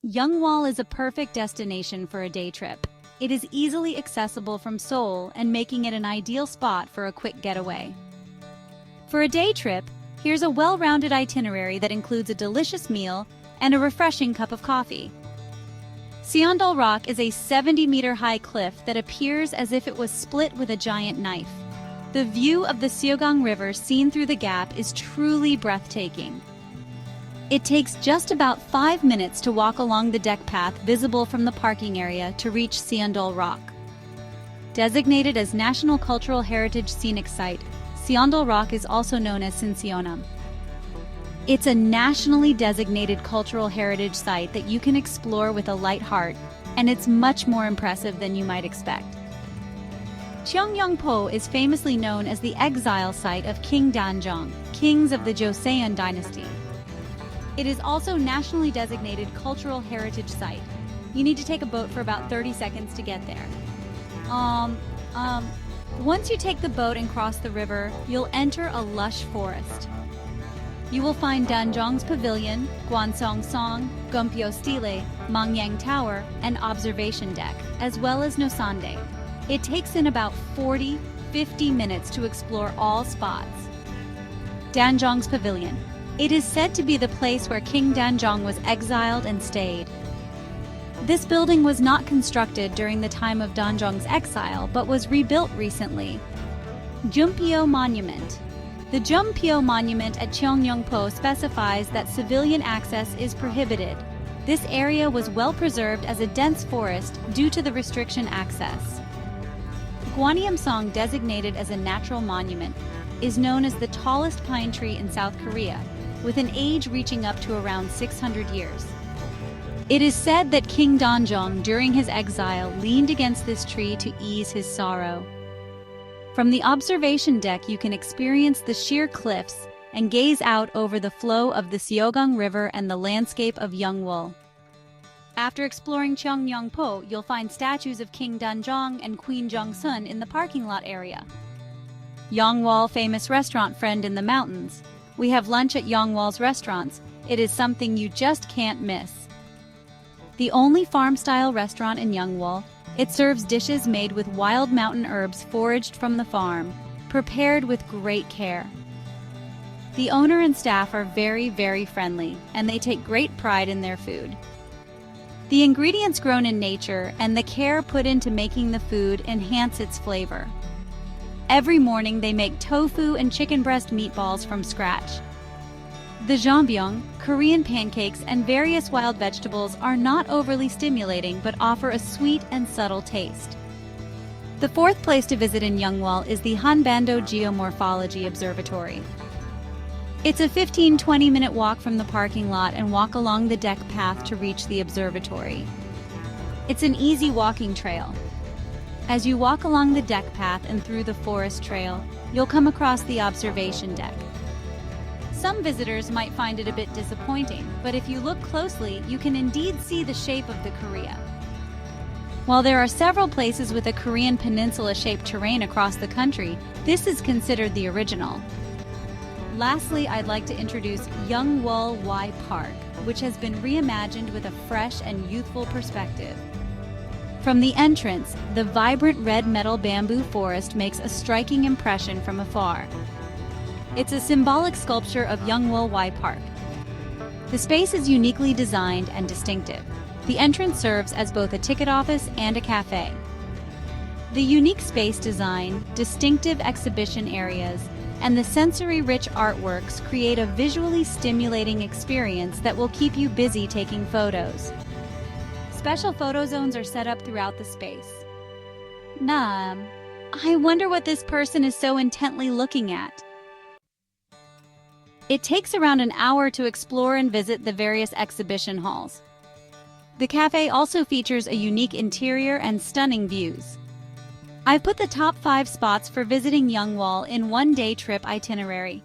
YoungWol is a perfect destination for a day trip. It is easily accessible from Seoul and making it an ideal spot for a quick getaway. For a day trip, here's a well-rounded itinerary that includes a delicious meal and a refreshing cup of coffee. Seondol Rock is a 70-meter-high cliff that appears as if it was split with a giant knife. The view of the Seogang River seen through the gap is truly breathtaking. It takes just about 5 minutes to walk along the deck path visible from the parking area to reach Seondol Rock. Designated as National Cultural Heritage Scenic Site, Seondol Rock is also known as Sinseonam. It's a nationally designated cultural heritage site that you can explore with a light heart, and it's much more impressive than you might expect. Cheongnyeongpo is famously known as the exile site of King Danjong, kings of the Joseon dynasty. It is also nationally designated cultural heritage site. You need to take a boat for about 30 seconds to get there. Once you take the boat and cross the river, you'll enter a lush forest. You will find Danjong's Pavilion, Gwansong-song, Gumpyo Stele, Mangyang Tower, and Observation Deck, as well as Nosande. It takes in about 40-50 minutes to explore all spots. Danjong's Pavilion. It is said to be the place where King Danjong was exiled and stayed. This building was not constructed during the time of Danjong's exile, but was rebuilt recently. Jumpyo Monument. The Jumpyo Monument at Cheongnyeongpo specifies that civilian access is prohibited. This area was well preserved as a dense forest due to the restriction access. Gwaneomsong, designated as a natural monument, is known as the tallest pine tree in South Korea, with an age reaching up to around 600 years. It is said that King Danjong, during his exile, leaned against this tree to ease his sorrow. From the observation deck, you can experience the sheer cliffs and gaze out over the flow of the Seogang River and the landscape of Yeongwol. After exploring Cheongnyeongpo, you'll find statues of King Danjong and Queen Jongsun in the parking lot area. YoungWol, famous restaurant friend in the mountains. We have lunch at YoungWol's restaurants. It is something you just can't miss. The only farm-style restaurant in YoungWol, it serves dishes made with wild mountain herbs foraged from the farm, prepared with great care. The owner and staff are very, very friendly, and they take great pride in their food. The ingredients grown in nature and the care put into making the food enhance its flavor. Every morning they make tofu and chicken breast meatballs from scratch. The jjambyung, Korean pancakes, and various wild vegetables are not overly stimulating but offer a sweet and subtle taste. The fourth place to visit in YoungWol is the Hanbando Geomorphology Observatory. It's a 15-20 minute walk from the parking lot and walk along the deck path to reach the observatory. It's an easy walking trail. As you walk along the deck path and through the forest trail, you'll come across the observation deck. Some visitors might find it a bit disappointing, but if you look closely, you can indeed see the shape of the Korea. While there are several places with a Korean peninsula-shaped terrain across the country, this is considered the original. Lastly, I'd like to introduce YoungWol Y Park, which has been reimagined with a fresh and youthful perspective. From the entrance, the vibrant red metal bamboo forest makes a striking impression from afar. It's a symbolic sculpture of YoungWol Y Park. The space is uniquely designed and distinctive. The entrance serves as both a ticket office and a cafe. The unique space design, distinctive exhibition areas, and the sensory-rich artworks create a visually stimulating experience that will keep you busy taking photos. Special photo zones are set up throughout the space. I wonder what this person is so intently looking at. It takes around an hour to explore and visit the various exhibition halls. The cafe also features a unique interior and stunning views. I've put the top 5 spots for visiting YoungWol in one day trip itinerary.